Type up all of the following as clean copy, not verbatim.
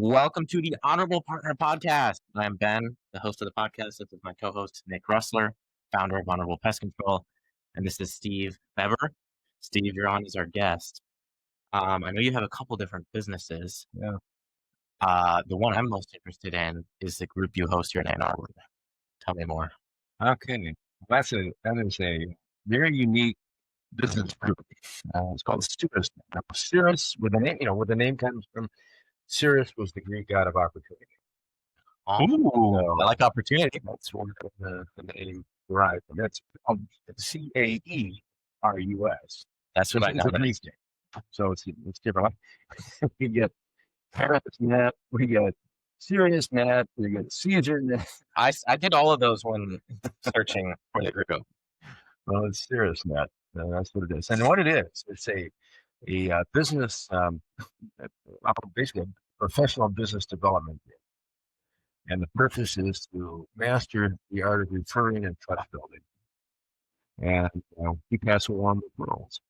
Welcome to the Honorable Partner Podcast. I'm Ben, the host of the podcast. This is my co-host, Nick Russler, founder of Honorable Pest Control. And this is Steve Bebert. Steve, you're on as our guest. I know you have a couple different businesses. Yeah. The one I'm most interested in is the group you host here in Ann Arbor. Tell me more. Okay. That is a very unique business group. It's called Caerusnet. Now, Cirrus, with the name comes from Cirrus was the Greek god of opportunity. I like opportunity. That's where the name derived from. That's Caerus. That's what I know. So it's different. We get Caerusnet, we get Caerusnet, we get CaesarNet. I did all of those when searching for the group. Well, it's Caerusnet. That's what it is. And what it is, it's a business, basically a professional business development. And the purpose is to master the art of referring and trust building. And we pass along the referrals,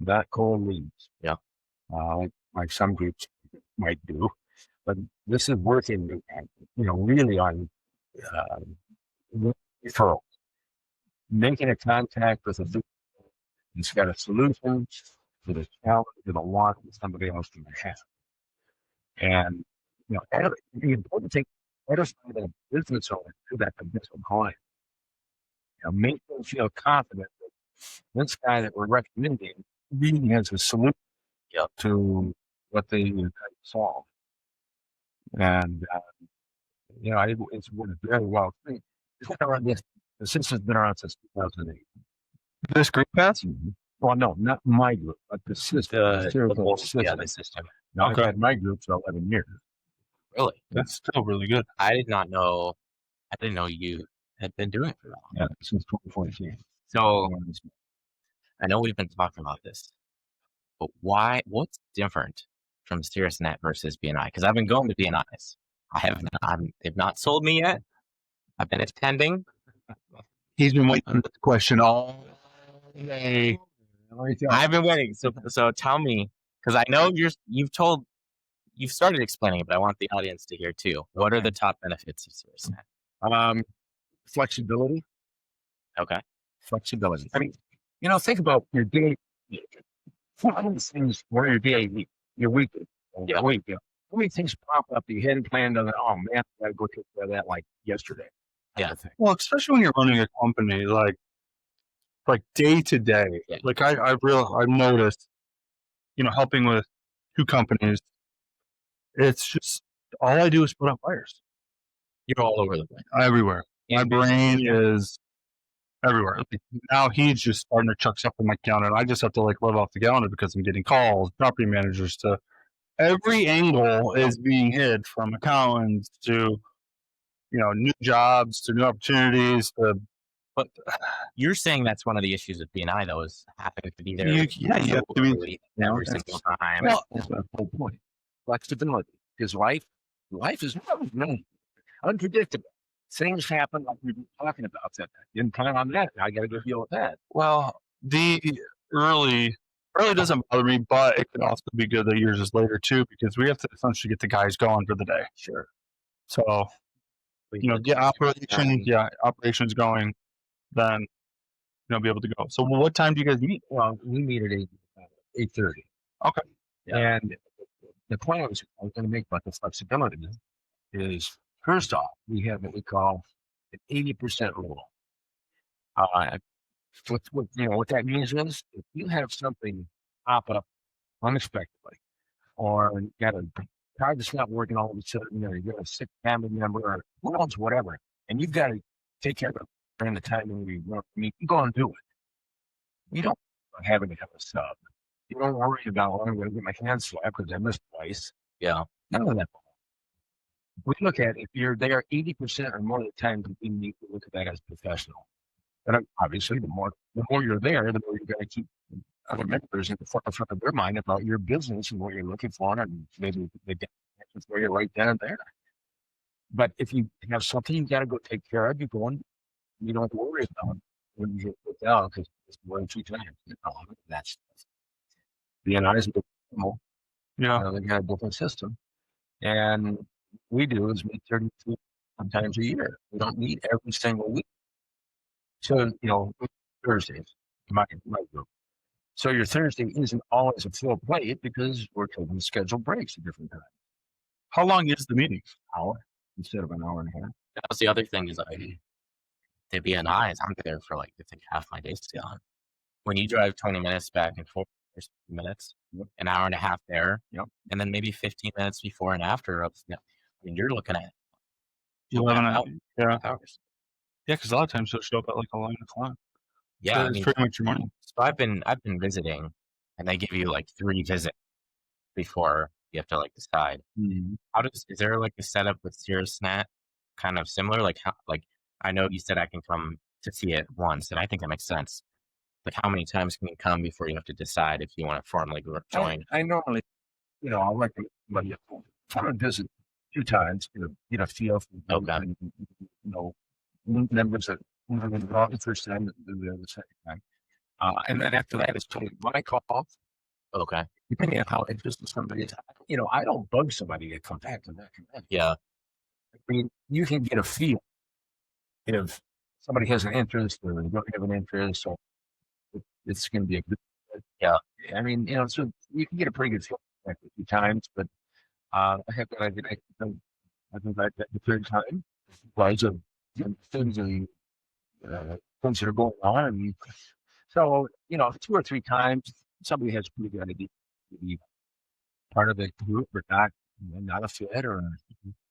not cold leads. Yeah. Like some groups might do. But this is working, really on referrals. Making a contact with it's got a solution for the challenge or the want that somebody else can have. And, the important thing, satisfy the business owner to that potential client. Make them feel confident that this guy that we're recommending really has a solution to what they need to solve. And, it's worked very well. This has been around since 2008. This group pass? Well, no, not my group, but the system. The system. Now, I've had my group for 11 years. Really? That's still really good. I didn't know you had been doing it for that long. Yeah, since 2014. So I know we've been talking about this, but what's different from Caerusnet versus BNI? Because I've been going to BNIs. They've not sold me yet. I've been attending. He's been waiting on this question all day. I've been waiting. So tell me, because I know you've started explaining it, but I want the audience to hear too. What are the top benefits of Caerusnet? Flexibility. Okay. Flexibility. I mean, think about your day. One of the things where your day, your week, how many things pop up that you hadn't planned on? Oh man, I gotta go take care of that like yesterday. Yeah. Well, especially when you're running a company, like day to day. Yeah. Like I've noticed, helping with two companies, it's just all I do is put out fires. You're all over the place. Everywhere. My brain is everywhere. Now he's just starting to chuck stuff on my calendar, and I just have to live off the calendar because I'm getting calls, property managers to every angle is being hit, from accountants to new jobs to new opportunities. But you're saying that's one of the issues with BNI, though, is having to be there. You have to be every single time. Well, that's the whole point. Flexibility. Because life is unpredictable. Things happen like we've been talking about. That didn't plan on that. I got to go deal with that. Well, the early doesn't bother me, but it can also be good that yours is later too, because we have to essentially get the guys going for the day. Sure. So, get operations going, then be able to go. So, what time do you guys meet? Well, we meet at 8:30. Okay. Yeah. And the point I was going to make about the flexibility is, first off, we have what we call an 80% rule. What that means is, if you have something pop up unexpectedly, or you got a car that's not working all of a sudden, you got a sick family member or who knows, whatever, and you've got to take care of it during the time when we work. I mean, you go and do it. You don't having to have a sub. You don't worry about, I'm going to get my hands slapped because I missed twice. Yeah. None of that. We look at, if you're there 80% or more of the time, we need to look at that as professional. And obviously, the more you're there, the more you're going to keep other members in the forefront of their mind about your business and what you're looking for, and maybe they get for you right then and there. But if you have something you got to go take care of, you don't have to worry about it when you get put down, because it's more than 2 times. That's BNI is a bit small. Yeah. They got a different system. And we do is meet 32 times a year. We don't meet every single week. So, Thursdays, my group. So your Thursday isn't always a full plate because we're taking scheduled breaks at different times. How long is the meeting? Hour instead of an hour and a half. That's the other thing is the BNIs, I'm there for like, I think half my day's gone. When you drive 20 minutes back and forth, there's minutes, an hour and a half there, and then maybe 15 minutes before and after. I mean, you're looking at 11 hours. Yeah, because a lot of times they'll show up at like 11 o'clock. Yeah, So I it's mean, pretty much your money. so I've been visiting, and they give you like 3 visits before you have to like decide. Mhm. Is there like a setup with Caerusnet kind of similar? Like I know you said I can come to see it once, and I think that makes sense. Like how many times can you come before you have to decide if you want to formally join? I normally, I'll recommend somebody come and visit 2 times to get a feel for Okay. and, members that are involved the first time and the second time. And then after that, it's totally my call. Okay. Depending on how interested somebody is. I don't bug somebody to come back to that. Yeah. I mean, you can get a feel if somebody has an interest or they don't have an interest, so it's going to be a good. Yeah. I mean, so you can get a pretty good feel back a few times, but I have that idea. I think that the third time was of things that are going on, and so 2 or 3 times somebody has a pretty good idea to be part of the group or not a fit, or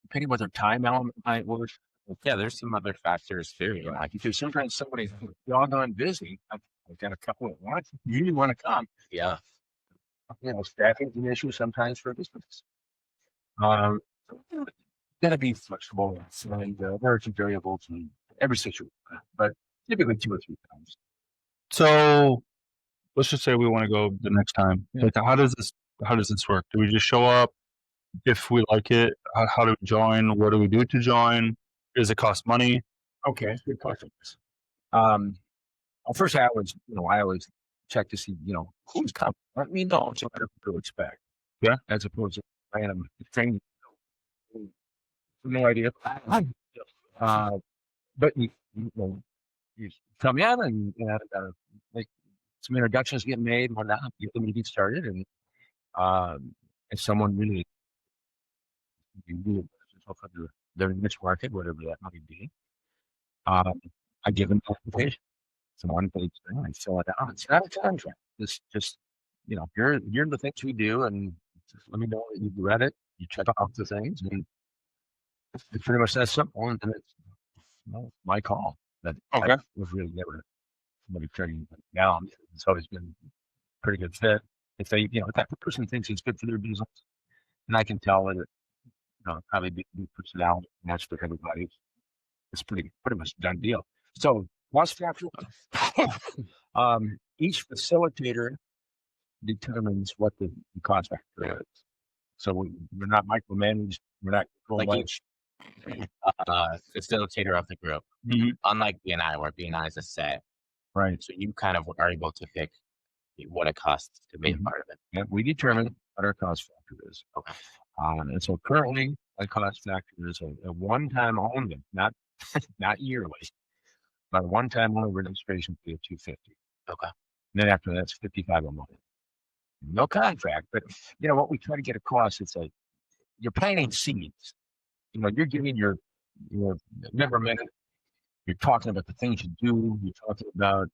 depending what their time element might work. Yeah, there's some other factors too. Like because sometimes somebody's doggone busy. I've got a couple that want you want to come. Yeah. Staffing's an issue sometimes for business. So gotta be flexible and there are some variables in every situation, but typically 2 or 3 times. So let's just say we want to go the next time. Yeah. Like, how does this work? Do we just show up? If we like it, how do we join? What do we do to join? Does it cost money? Okay, good question. Well, first I always check to see, who's coming. Let me know so I know what to expect. Yeah. As opposed to random training. No idea. But you come in and like some introductions get made and whatnot, get the meeting started, and if someone really yourself under their niche market, whatever that might be, I give them an application. It's a one-page thing. I fill it out. It's not a contract. It's just, you're the things we do, and just let me know that you've read it. You check off the things, and it's pretty much that simple. And it's my call. That Okay. was really never somebody turning it down. It's always been a pretty good fit. If they, if that person thinks it's good for their business, and I can tell that, probably be personality match for everybody. It's pretty much done deal. So cost factor, each facilitator determines what the cost factor is. So we're not micromanaged. We're not Like much. Facilitator of the group. Mhm. Unlike BNI, where BNI is a set. Right. So you kind of are able to pick what it costs to be a Mhm. part of it. And we determine what our cost factor is. Okay. And so currently, my cost factor is a one-time only, not not yearly, but a one-time only registration fee of $250. Okay. And then after that, it's $55 a month. No contract, but what we try to get across is you're planting seeds. You're giving your member minute. You're talking about the things you do. You're talking about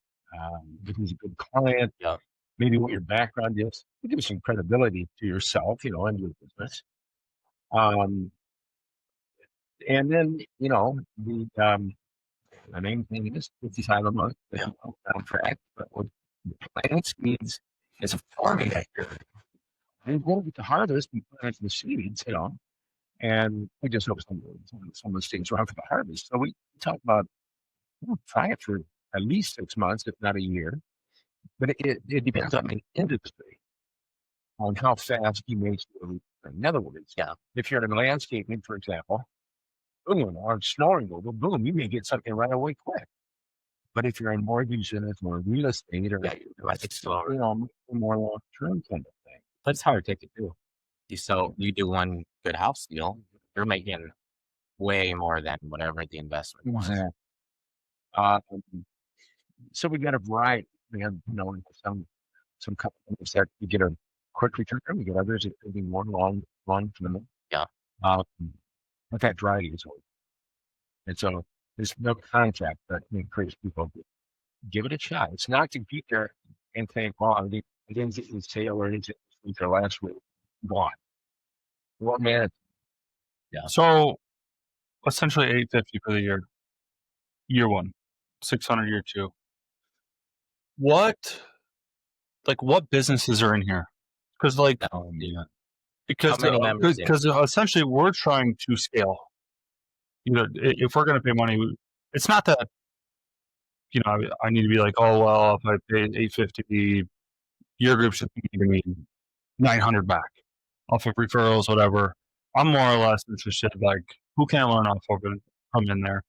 if he's a good client. Yeah. Maybe what your background is. You give some credibility to yourself, and your business. And then the main thing is $55 a month. Contract, but what the planting seeds is a farming activity. And when we get to harvest, we plant the seeds, and we just hope some of the seeds are out for the harvest. So we talk about try it for at least 6 months, if not a year. But it depends on the industry, on how fast you make it. In other words, if you're in landscaping, for example, boom, or snow removal, boom, you may get something right away quick. But if you're in mortgage and it's more real estate or I think slower. more long-term kind of thing. But it's hard to take it too. So you do one good house deal, you're making way more than whatever the investment was. Exactly. Um, so we got a variety. We have, some companies that you get a quick return. We get others that can be more long term. Yeah. But that variety is always. And so there's no contract that encourages people to give it a shot. It's not to get there and think, well, I didn't get this sale or I didn't get this week or last week. Gone. Well, man, So essentially 850 for the year one, 600 year two. What businesses are in here? Because How many members do you because essentially we're trying to scale. If we're going to pay money, it's not that I need to be like, oh well, if I pay 850, your group should be giving me 900 back off of referrals, whatever. I'm more or less interested, like, who can I learn off of it from in there?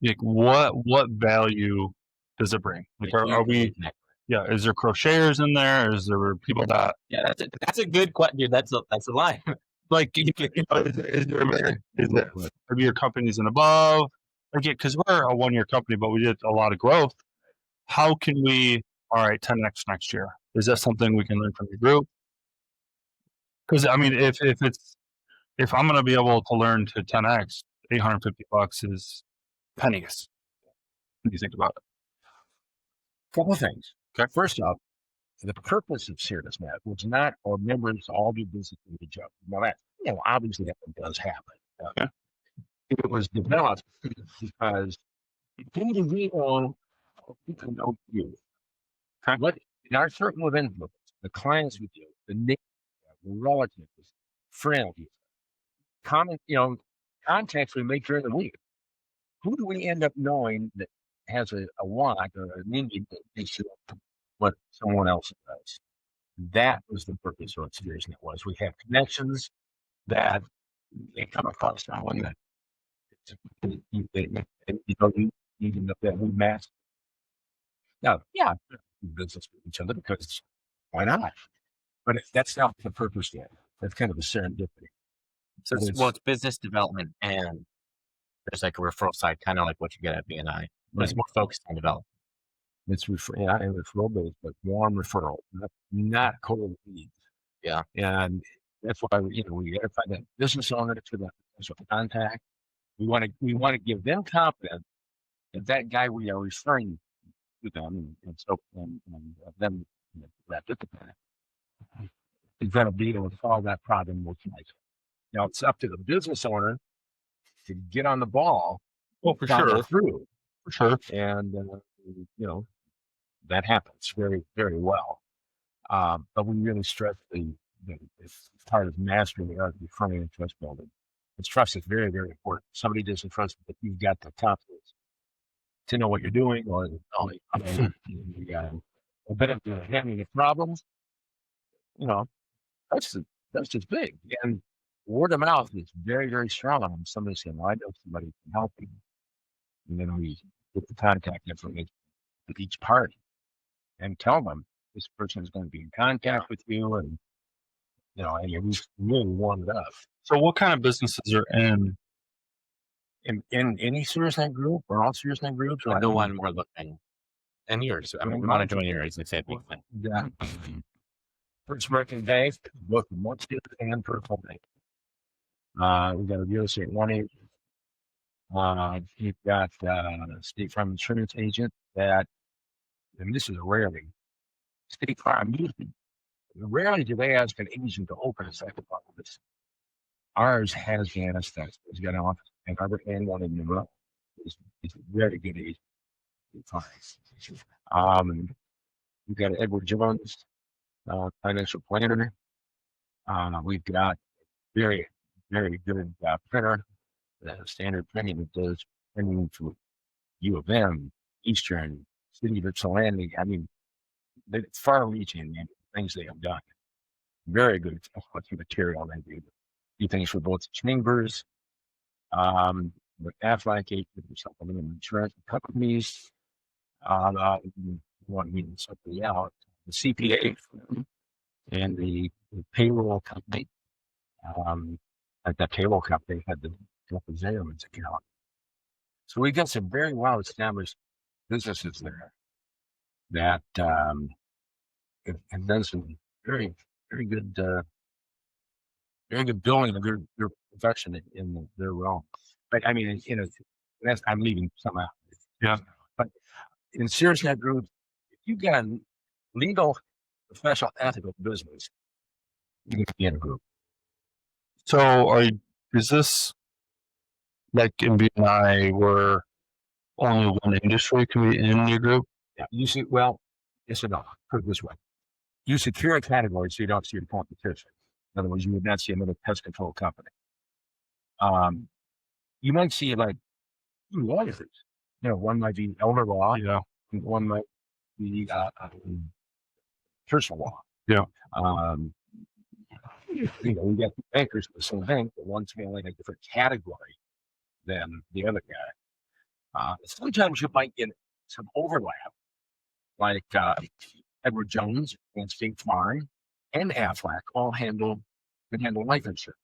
Like, what value does it bring? Like, are we? Yeah, is there crocheters in there? Is there people that? Yeah, that's a good question, dude. That's a line. Like, is there maybe your companies and above? Like, because we're a 1-year company, but we did a lot of growth. How can we? All right, 10x next year. Is that something we can learn from your group? Because I mean, if I'm going to be able to learn to 10x, $850 is pennies. What do you think about it? couple of things. Okay. First off, the purpose of Caerusnet was not for members to all do business with each other. Now that, obviously that does happen. Okay. It was developed because individual people know you. Okay. What in our circle of influence, the clients we do, the neighbors, the relatives, friends, common, contacts we make during the week. Who do we end up knowing that has a want or an need that they should what someone else does? That was the purpose of what Caerusnet was. We have connections that they come across someone that you need that we match. Now, yeah, do business with each other because why not? But that's not the purpose yet. That's kind of a serendipity. So it's business development, and there's like a referral side, kind of like what you get at BNI, but it's more focused on development. It's referral based, but warm referral, not cold leads. Yeah. And that's why we got to find that business owner to the contact. We want to give them confidence that guy we are referring to them, and so them that is going to be able to solve that problem with life. Now it's up to the business owner to get on the ball. Well, for follow sure. through, For sure. and that happens very, very well. But we really stress it's part of mastering the art of referring and trust building. It's trust is very, very important. Somebody doesn't trust that you've got the confidence to know what you're doing, or you got a bit of having a problem. That's just big. And word of mouth is very, very strong. Somebody saying, "Well, I know somebody can help you," and then we get the contact information with each party and tell them this person is going to be in contact with you, and and you really warm it up. So what kind of businesses are in any Caerusnet group or all Caerusnet groups? Or the one we're looking, and yours. I mean, we want to join yours. They say big thing. Yeah. First working day, both monthly and personal bank. We got a real estate one agent. You've got State Farm insurance agent that, and this is a rarity. State Farm rarely do they ask an agent to open a second office. Ours has Janice that's got an office and Harvard and one in New York. It's a very good agent. We've got Edward Jones, financial planner. We've got very, very good printer, standard printing that does printing for U of M, Eastern, City of Ypsilanti. I mean, it's far-reaching things they have done. Very good material they do things for both chambers, with Aflac agents or something, insurance companies. Want me to somebody out, the CPA, and the payroll company, like that payroll company had the Zayman's account. So we got some very well established businesses there that have done some very, very good billing of their profession in their realm. But I mean, I'm leaving some out. Yeah. But in Caerusnet Group, if you've got a legal, professional, ethical business, you can be in a group. So is this like in BNI where only one industry can be in your group? Yeah. You see, well, yes or no, put it this way. You secure a category so you don't see your competition. In other words, you would not see another pest control company. You might see like lawyers. One might be elder law. Yeah. One might be personal law. Yeah. We got bankers for the same thing, but one's handling a different category than the other guy. Sometimes you might get some overlap, like Edward Jones and State Farm and Aflac all can handle life insurance.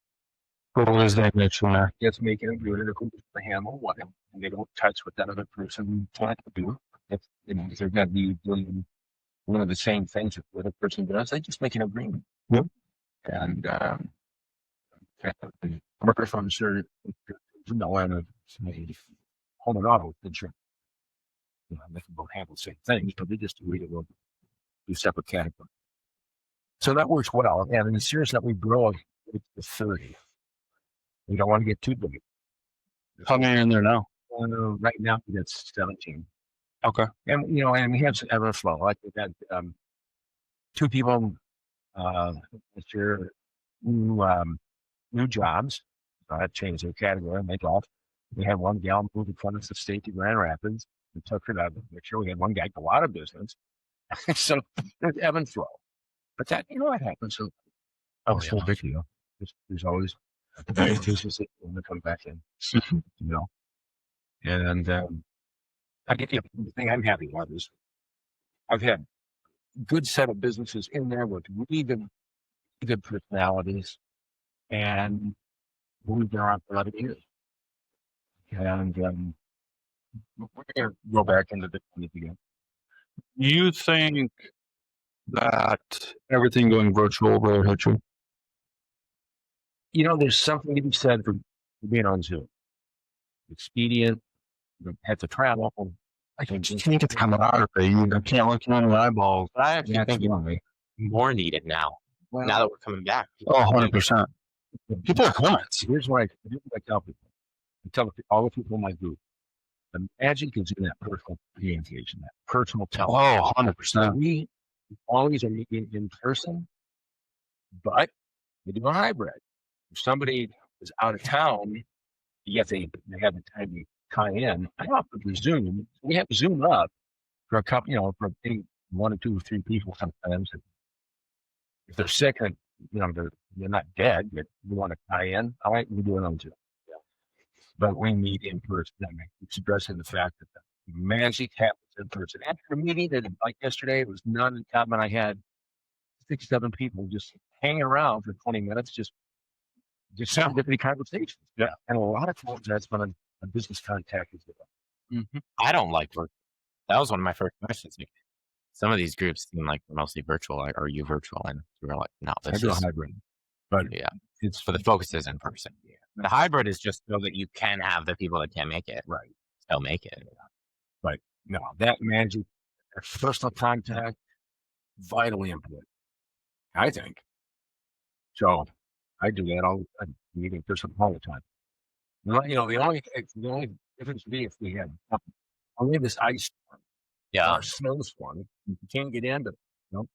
What is that mention there? It's making it good to handle one, and they don't touch what that other person trying to do. If they're going to be doing one of the same things that the other person does, they just make an agreement. Yep. And workers from certain line of home and auto insurance. They can both handle the same things, but they just do separate categories. So that works well. And in the series that we grow it's to 30. We don't want to get too big. How many are in there now? Right now, it's 17. Okay. And, and we have some ebb and flow. Like we've got 2 people this year, new jobs. That changed their category and make off. We had one gal move in front of the state to Grand Rapids. We took her to make sure we had one guy go out of business. So there's ebb and flow. But that, it happens. So, it's no big deal. There's always cases that want to come back in, And I get the thing I'm happy about is I've had a good set of businesses in there with really good personalities, and we've been around for 11 years. And we're going to go back into the again. You think that everything going virtual will hurt you? There's something to be said for being on Zoom. Expedient, you have to travel. I just can't get the camaraderie. You can't look in the eyeballs. But I actually think it's more needed now. Well, now that we're coming back. Oh, 100%. People are comments. Here's what I tell people. I tell all the people in my group, imagine you can do that personal communication, that personal telling. Oh, 100%. We always are meeting in person, but we do a hybrid. If somebody is out of town, yet they have the time to tie in, I often Zoom. We have to Zoom up for a couple, for 1 or 2 or 3 people sometimes. If they're sick and they're not dead, but we want to tie in, all right, we do it on Zoom. Yeah. But we meet in person. I mean, expressing the fact that the magic happens in person. After a meeting that, like yesterday, it was non-common. I had 6, 7 people just hanging around for 20 minutes, just sound different conversations. Yeah. And a lot of times that's when a business contact is developed. Mm-hmm. I don't like virtual. That was one of my first questions. Some of these groups seem like they're mostly virtual. Like, are you virtual? And we're like, no, this is hybrid. But yeah, it's for the focus is in person. Yeah. The hybrid is just so that you can have the people that can't make it. Right. Still make it. But no, that magic, that personal contact, vitally important, I think. So I do that all the time, meeting person all the time. The only difference would be if we had only this ice storm, or snowstorm. You can't get in, but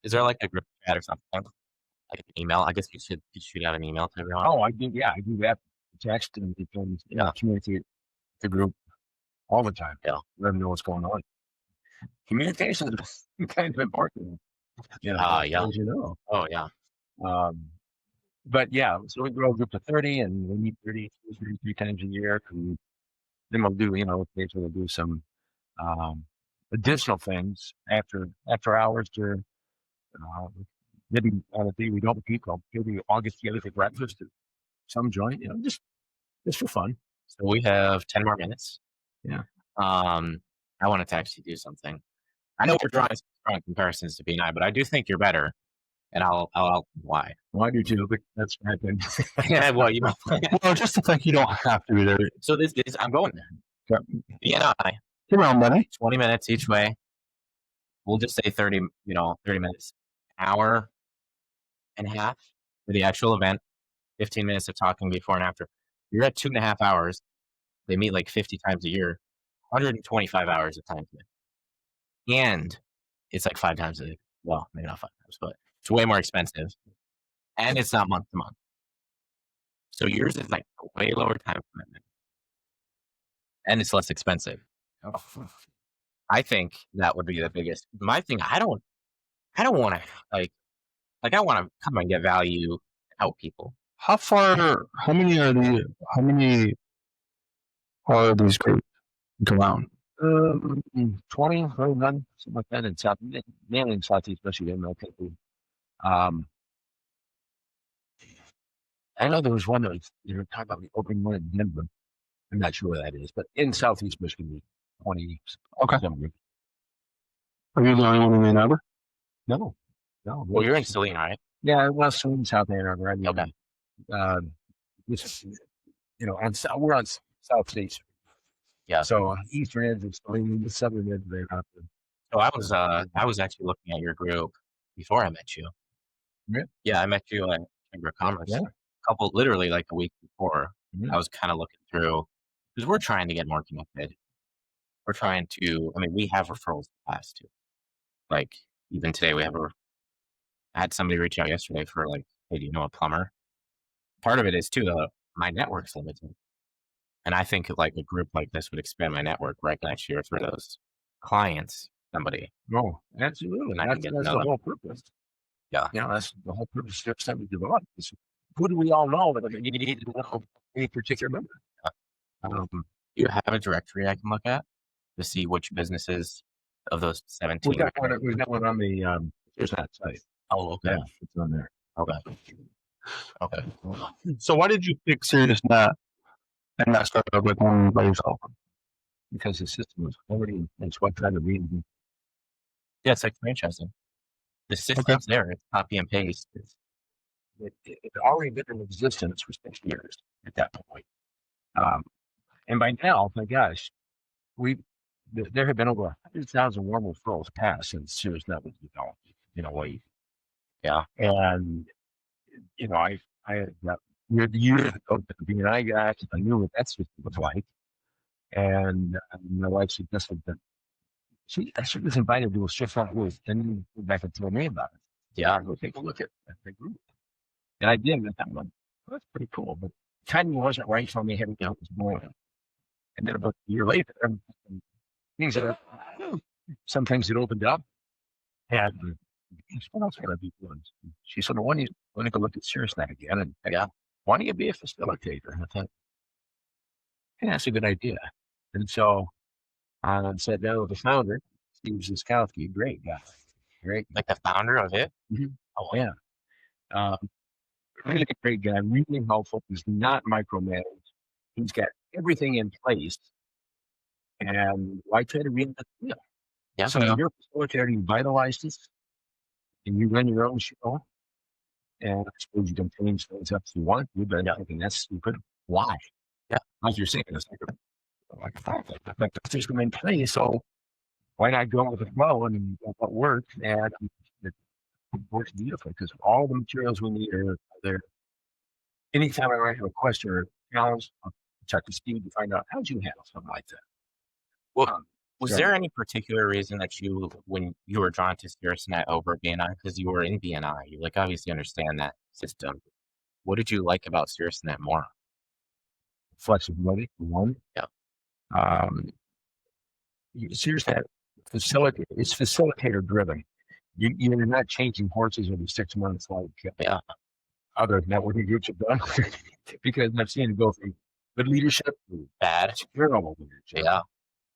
is there like a group chat or something? Like an email? I guess you should shoot out an email to everyone. Oh, I do. Yeah, I do that. Text and communicate the group all the time. Yeah, let them know what's going on. Communication is kind of important. Yeah. As you know. Oh yeah. But yeah, so we grow a group of 30, and we meet 33 times a year. And then we'll do, occasionally we'll do some additional things after hours to maybe on a day we don't meet, maybe I'll get together for breakfast at some joint, just for fun. So we have 10 more minutes. Yeah. I wanted to actually do something. I know we're drawing strong comparisons to BNI, but I do think you're better. And I'll why. Well, I do too, but that's my thing. Yeah, well, you might. Well, just to think you don't have to be there. So this is, I'm going there. BNI, Around money. 20 minutes each way. We'll just say 30 minutes, hour and a half for the actual event, 15 minutes of talking before and after. You're at 2.5 hours. They meet like 50 times a year, 125 hours of time. And it's like 5 times a, well, maybe not 5 times, but it's way more expensive. And it's not month to month. So yours is like a way lower time commitment. And it's less expensive. I think that would be the biggest. My thing, I don't want to like I want to come and get value and help people. How many are these groups around? 20, 21, something like that in South, mainly in Southeast Michigan. I know there was one that was, you were talking about the open one in Denver. I'm not sure where that is, but in Southeast Michigan, 20. Okay. Are you the only one in Ann Arbor? No. Well, you're in Saline, right? Yeah, well, so in South Ann Arbor. I mean, Okay. we're on Southeast. Yeah. So eastern end is Saline, the southern end of Ann Arbor. So I was actually looking at your group before I met you. Yeah. Yeah, I met you at Chamber of Commerce. Yeah. Literally like a week before. Mhm. I was kind of looking through because we're trying to get more connected. We're trying to. I mean, we have referrals in the past too. Like even today, I had somebody reach out yesterday for like, hey, do you know a plumber? Part of it is too, though, my network's limited. And I think like a group like this would expand my network right next year for those clients, somebody. No, absolutely. And I can get That's to know the them. whole purpose. Yeah. That's the whole purpose of stuff we develop. Who do we all know that you need to know any particular member? Do you have a directory I can look at to see which businesses of those 17? We've got one on the Caerusnet site. Oh, okay. Yeah, it's on there. Okay. So why did you pick Caerusnet and not start up with one by yourself? Because the system was already in place. What kind of reason? Yeah, it's like franchising. The system's there. It's copy and paste. It already been in existence for 6 years at that point. And by now, my gosh, there have been over 100,000 warm referrals passed since Caerusnet was developed in a way. Yeah. And, I got years ago, the BNI guy, I knew what that system was like. And my wife suggested that she was invited to a shift on with, and back and told me about it. Yeah. Go take a look at the group. And I did, and I thought, that's pretty cool. But timing wasn't right for me. Everything else was going. And then about a year later, things that some things it opened up. And what else can I be doing? She said, "Why don't you want to go look at Caerusnet again?" And why don't you be a facilitator? And I thought, hey, that's a good idea. And so I said, no, the founder, Steve Ziskowski, great guy. Great. Like the founder of it? Mm-hmm. Oh, yeah. Really great guy, really helpful. He's not micromanaged. He's got everything in place. And why try to reinvent the wheel? Yeah. So you're a facilitator, you vitalize this, and you run your own show. And I suppose you can change things up if you want to, but I think that's stupid. Why? Yeah. Like you're saying, it's like the system in place. So why not go with the flow and what works? And it works beautifully because all the materials we need are there. Anytime I might have a question or a challenge, I'll check with Steve to find out how'd you handle something like that. Well, was there any particular reason that when you were drawn to Caerusnet over BNI? Because you were in BNI, you like obviously understand that system. What did you like about Caerusnet more? Flexibility, one. Yeah. Caerusnet it's facilitator driven. You're not changing horses every 6 months like other networking groups have done, because I've seen it go from good leadership to bad, terrible leadership. Yeah.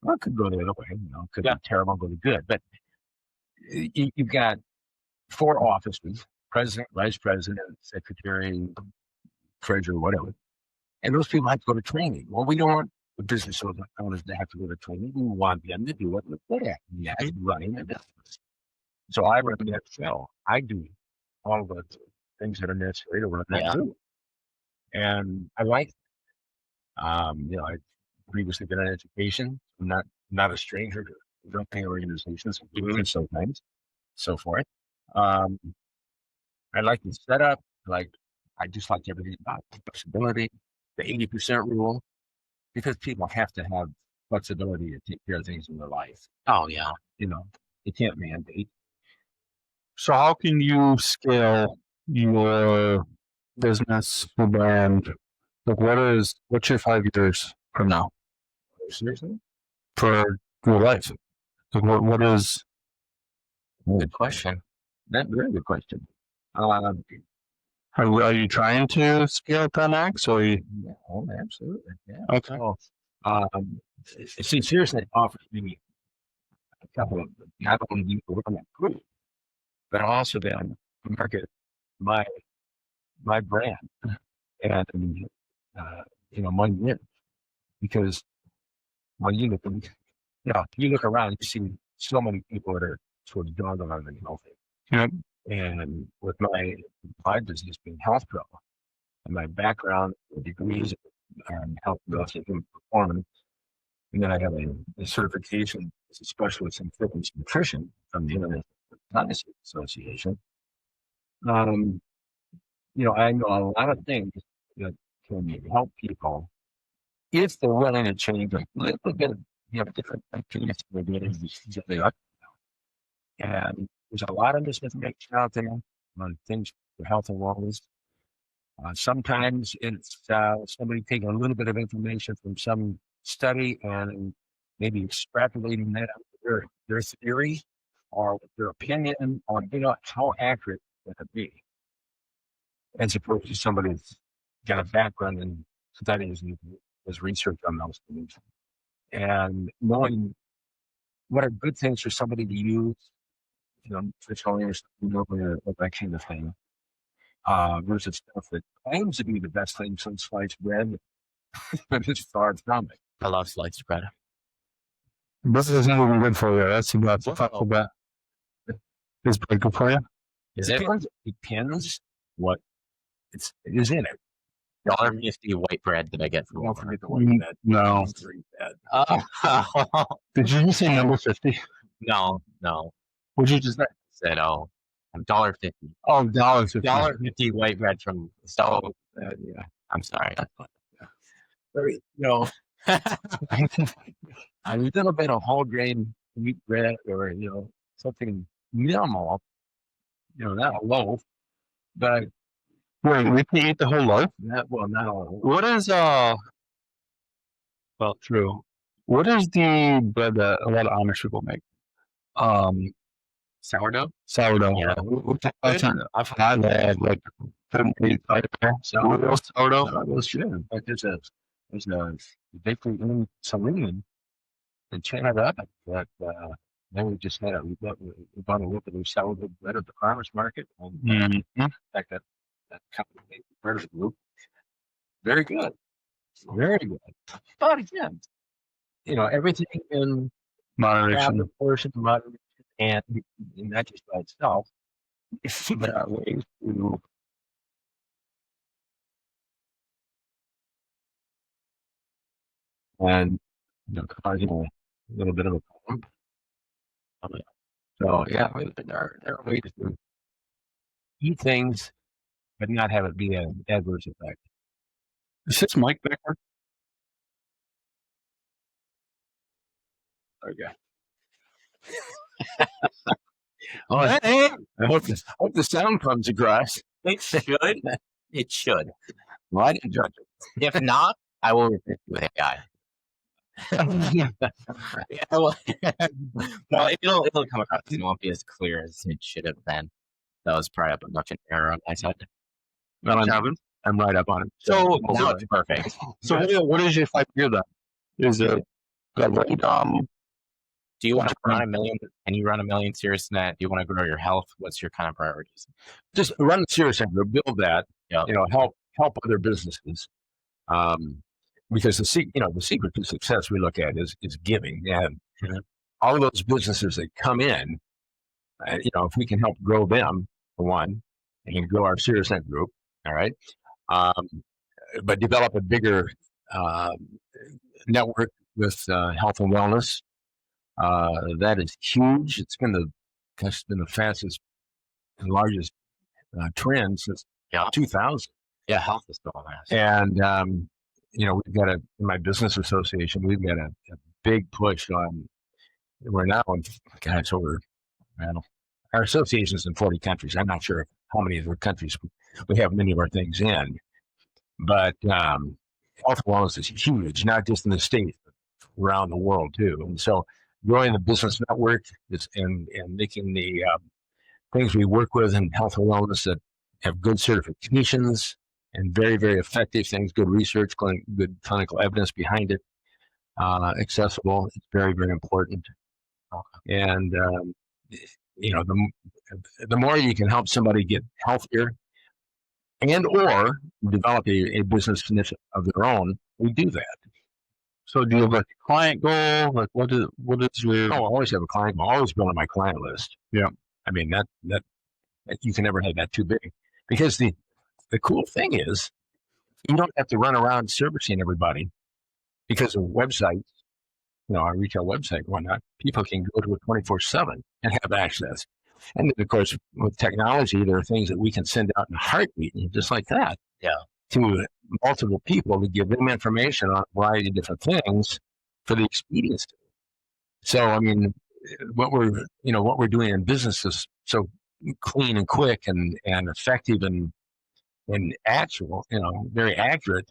Well, it could go the other way, could be terrible, go to good. But you've got 4 offices, president, vice president, secretary, treasurer, whatever. And those people have to go to training. Well, we don't want the business owners to have to go to training. We want them to do what they're good at, and that's running a business. So I run that show. I do all of the things that are necessary to run that too. And I like it. I've previously been in education. I'm not a stranger to developing organizations, sometimes, so forth. I like the setup. I just like everything about flexibility, the 80% rule, because people have to have flexibility to take care of things in their life. Oh yeah. They can't mandate. So how can you scale your business, your brand? Like what's your 5 years from now Seriously? for your life? Like what is? Good question. That's a very good question. Are you trying to scale 10x or? Oh, absolutely. Yeah. Okay. So, see, Caerusnet offers me a couple of not only you to work on that group, but also then market my brand and my niche. Because when you look around, you see so many people that are sort of doggone on healthy. Yep. And with my business being health pro and my background, degrees in health and human performance, and then I have a certification as a specialist in fitness nutrition from the International Fitness Association. I know a lot of things that can help people if they're willing to change a little bit of different things they're getting. And there's a lot of misinformation out there on things for health and wellness. Sometimes it's somebody taking a little bit of information from some study and maybe extrapolating that out to their theory or their opinion on how accurate can it be, as opposed to somebody that's got a background in studies and has research on those things, and knowing what are good things for somebody to use, nutritionally or that kind of thing. Versus stuff that claims to be the best thing since sliced bread, but it's far from it. I love sliced bread. This isn't even good for you. That's a thoughtful bet. Is bread good for you? It depends what is in it. $1.50 white bread that I get from Don't Walmart. forget the white bread. No. It's very bad. Did you just say number 50? No. What'd you just say? Said $1.50. Oh, $1.50. $1.50 white bread from Stove. Yeah. I'm sorry. Very, a little bit of whole grain wheat bread or, something minimal, not a loaf, but Wait, we can eat the whole loaf? not a loaf. What is well, true. What is the bread that a lot of Amish people make? Sourdough? Sourdough. Yeah. I've had that, like, sourdough. Sourdough. Sure. But there's a bakery in Saline in Canada that then we just had we bought a little bit of sourdough bread at the farmer's market. And in fact, that company made the bread group. Very good. Very good. But again, everything in Moderation. proportion, moderation, and not just by itself. There are ways to causing a little bit of a problem. So yeah, there are ways to eat things, but not have it be an adverse effect. Is this Mike Becker? Okay. I hope the sound comes across. It should. It should. Well, I didn't judge it. If not, I will replace you with a guy. Well, it'll come across. It won't be as clear as it should have been. That was probably a bunch of error on my side. I'm right up on it. So now it's perfect. So what is your 5 year then? Is it Do you want to run a million? Can you run a million Caerusnet? Do you want to grow your health? What's your kind of priorities? Just run the Caerusnet Group, build that. Yeah. Help other businesses. Because the secret to success we look at is giving, and all of those businesses that come in, if we can help grow them, for one, and grow our Caerusnet Group, all right, but develop a bigger network with health and wellness. That is huge. It's been the fastest and largest trend since 2000. Yeah, health is still massive. And we've got in my business association, we've got a big push on. We're now in, our association is in 40 countries. I'm not sure how many of the countries we have many of our things in, but health and wellness is huge, not just in the States, but around the world too. And so growing the business network and making the things we work with in health and wellness that have good certifications and very, very effective things, good research, good clinical evidence behind it, accessible. It's very, very important. And, the more you can help somebody get healthier and or develop a business of their own, we do that. So do you have a client goal? Like what is your... I always have a client goal. I always build on my client list. Yeah. I mean, that you can never have that too big, because the cool thing is you don't have to run around servicing everybody, because of websites, our retail website and whatnot, people can go to it 24/7 and have access. And then, of course, with technology, there are things that we can send out in a heartbeat, just like that, to multiple people to give them information on a variety of different things for the expediency. So, I mean, what we're doing in business is so clean and quick and effective and actual, very accurate.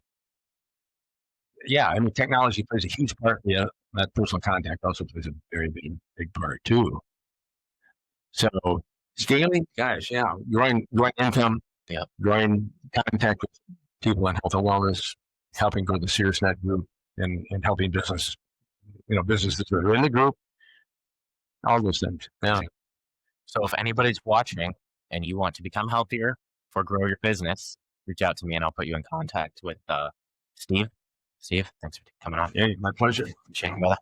Yeah, I mean, technology plays a huge part. Yeah, that personal contact also plays a very big part too. So scaling, guys, growing income, growing contact with people in health and wellness, helping grow the Caerusnet Group, and helping businesses that are in the group, all those things. Yeah. So if anybody's watching and you want to become healthier or grow your business, reach out to me and I'll put you in contact with Steve. Steve, thanks for coming on. Yeah, my pleasure. Appreciate it, brother.